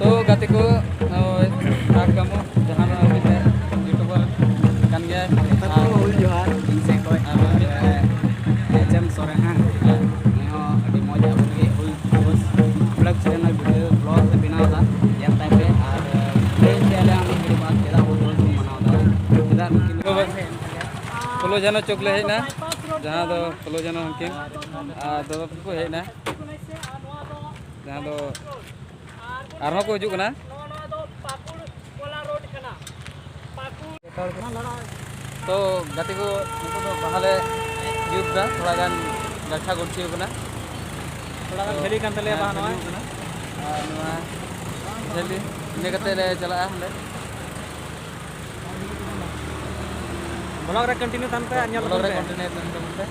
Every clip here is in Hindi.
तो गाते को kamu jahan kita youtuber kan ya Hul Johar Inse ko HM Sorehan neho adi moja bagi hul terus vlog channel video vlog se बनाओ था yang time पे और ट्रेन के लिए हम एक बात केदा वो रोज बनाओ था केदा मकिन फलो जानो चोकले है ना जहाँ दो फलो जानो हमकिन दो को है ना जहाँ दो आरहों को हिजुग ना तो गाती को नुकु दो बहाले युद्ध दा थोड़ा गान गठा गुड़ची होना थोड़ा खेली kan tele bahan wa नवा जल्दी इने कते ले चला हले ब्लॉग रे कंटिन्यू तन पे anyal ब्लॉग रे कंटिन्यू तन पे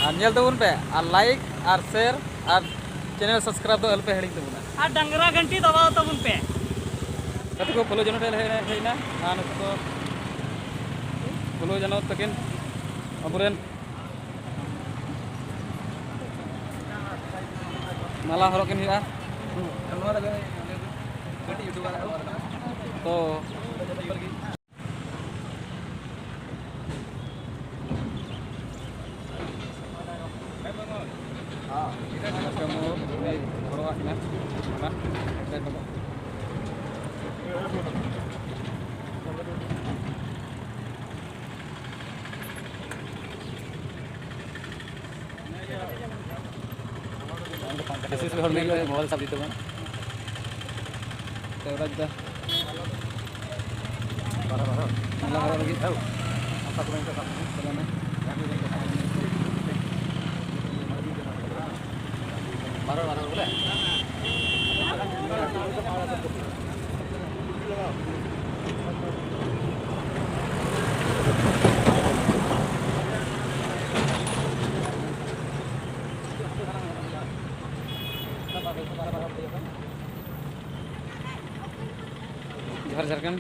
anyal तबुन पे और लाइक और शेयर और चैनल सब्सक्राइब दो अल्पे हेडिंग तबुना और डंगरा घंटी दबाओ तबुन पे कते को फॉलो जनो है ना आन को फॉलो जनो तकिन अबुरेन माला हरकिन हुआ तो kamu ini berwarna mana dan Yesus hormat mobil sabdi teman. Terus dah. Parah. Malah lagi tahu. Apa kurang cakap? Selama. Parah boleh. Jharkhand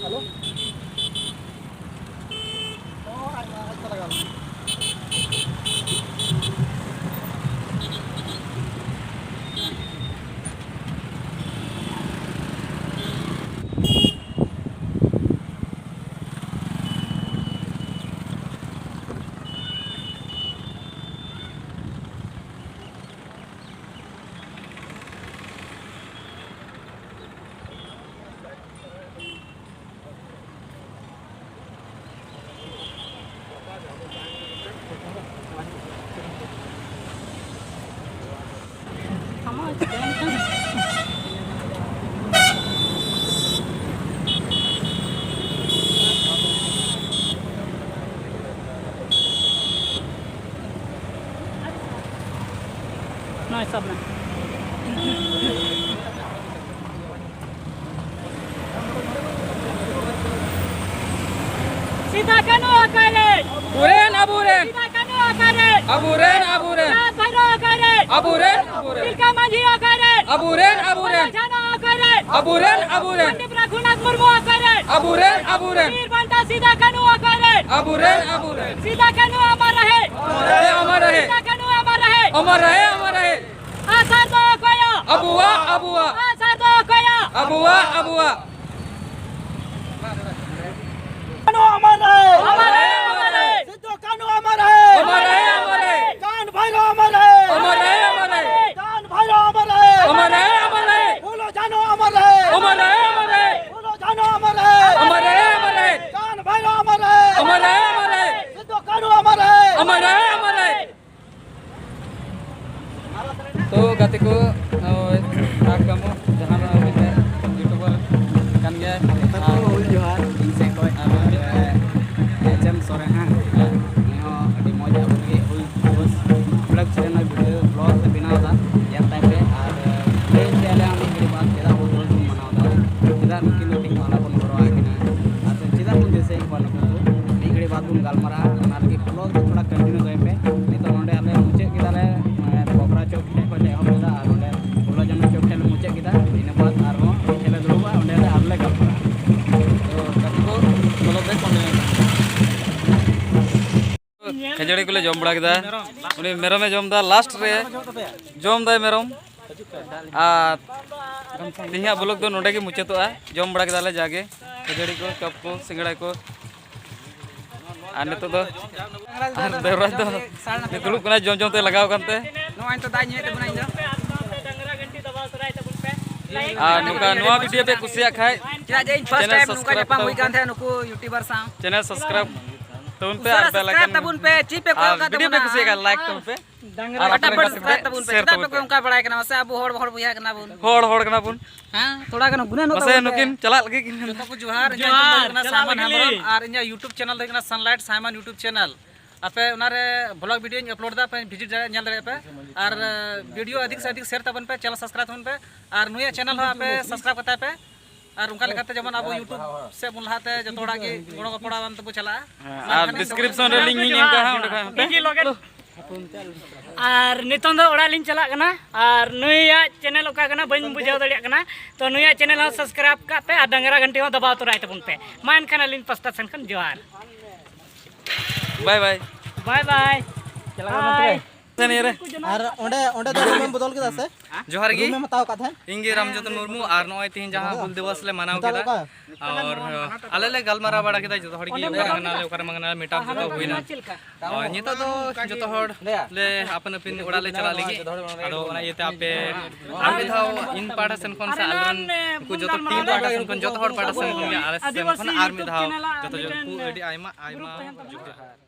hello अच्छा लगा No, stop na. Sida kanu akare. Aburen. Sida kanu akare. Aburen. Bhairo akare. Aburen. Tilka Manji akare. Aburen. Jana akare. Aburen. Pandit Raghunath Murmu akare. Aburen. Veer Banta Sida kanu akare. Aburen. Sida kanu amar rahe. Sida kanu amar rahe. Amar rahe. Asar do koya. Abua. Asar do koya. Abua. Kanu amar rahe. Sidhu kanu amar rahe. Jan Bhairo amar rahe. Jan Bhairo amar rahe. Bolo Jano amar rahe. Bolo Jano amar rahe. Jan Bhairo amar rahe. Sidhu kanu amar rahe. तो गाते को kamu jahan kita youtuber kan ya Hul Johar Inse ko HM Sorehan neho adi moja bagi hul terus vlog channel video vlog se बनाओ था yang time पे और ट्रेन के लिए हम एक बात केदा वो रोज बनाओ था केदा मकिन मीटिंग वाला बन बरो आकिना और सीधा मुझे जैसे एक बार को एक घड़ी बात हम गालमरा और की vlog थोड़ा कंटिन्यू होए पे नहीं तो नोंडे हमें मुझे केदा ले पोखरा चौक पे पहले हम केदा और नोंडे बोला जन चौक पे मुझे केदा इन बात और खेले दुरुबा ओंडे ले आरले गालमरा तो गाते को बोलो बे खजड़ी को ले जम बड़ा केदा उनी मेरम में जम दा लास्ट रे जम दाय मेरम आ तिहिया ब्लॉग दो नोडे के मुचातोआ जम बड़ा केदा ले जागे खजड़ी को कप को सिंगड़ा को आ नितो दो देवराज दो दुलुक कना जम जम ते लगाव कानते नोय तो दाई ᱧᱩᱭ ᱛᱟᱵᱚᱱᱟ ᱤᱧ ᱫᱚ आ नुका नोआ वीडियो पे कुसिया खाय चला जे फर्स्ट टाइम नुका जपा हुई कान थे नुकु यूट्यूबर सा चैनल सब्सक्राइब तबुन पे और बेल आइकन तबुन पे ची पे को का वीडियो पे कुसिया का लाइक तबुन पे और फटाफट सब्सक्राइब तबुन पे ता पे उनका बड़ाय कना से अब होड़ होड़ बुया कना बुन होड़ कना बुन हां थोड़ा कना गुना नो बसे नुकिन चला लगे किन तो को जोहार कना सामान हमरो और इन्या यूट्यूब चैनल देखना सनलाइट सामान यूट्यूब चैनल आपे उनारे ब्लॉग वीडियो अपलोड दा पे विजिट नेल दरे पे और वीडियो अधिक से अधिक शेयर तबन पे चैनल सब्सक्राइब तबन पे और नुया चैनल हो आपे सब्सक्राइब करता पे और उनका लेखाते जमन अब यूट्यूब से बुन लहाते जतोड़ा के गोड़ो को पड़ा तब चला और डिस्क्रिप्शन रे लिंक हिं का उंडे का इनकी लॉगिन और नितों दो ओड़ा लिंक चला कना और नुया चैनल ओका कना बन बुझाव दड़िया कना तो नुया चैनल हो सब्सक्राइब का पे और डंगरा घंटी हो दबाव तो राय तबन पे मान खाना लिंक पस्ता सनकन जोहार बाय बाय बाय बाय चला नहीं रे और ओंडे ओंडे दो रूम बदल के से जोहार गी रूम में बताओ का था इंगे रामजतन मुर्मू और नय तीन जहां हुल दिवस ले मनाव केदा और आले ले गलमारा बड़ा केदा जतो हड़ गी मंगना ले ओकर मंगना मीटा जतो होइना और नितो दो जतो हड़ ले अपन अपन ओड़ा ले चला लगी आदो ओना येते आपे आमे धाव इन पाड़ा सन कोन सा आलरन को जतो टीम पाड़ा सन कोन जतो हड़ पाड़ा सन कोन आले सन कोन आर्मी धाव जतो जतो एडी आइमा आइमा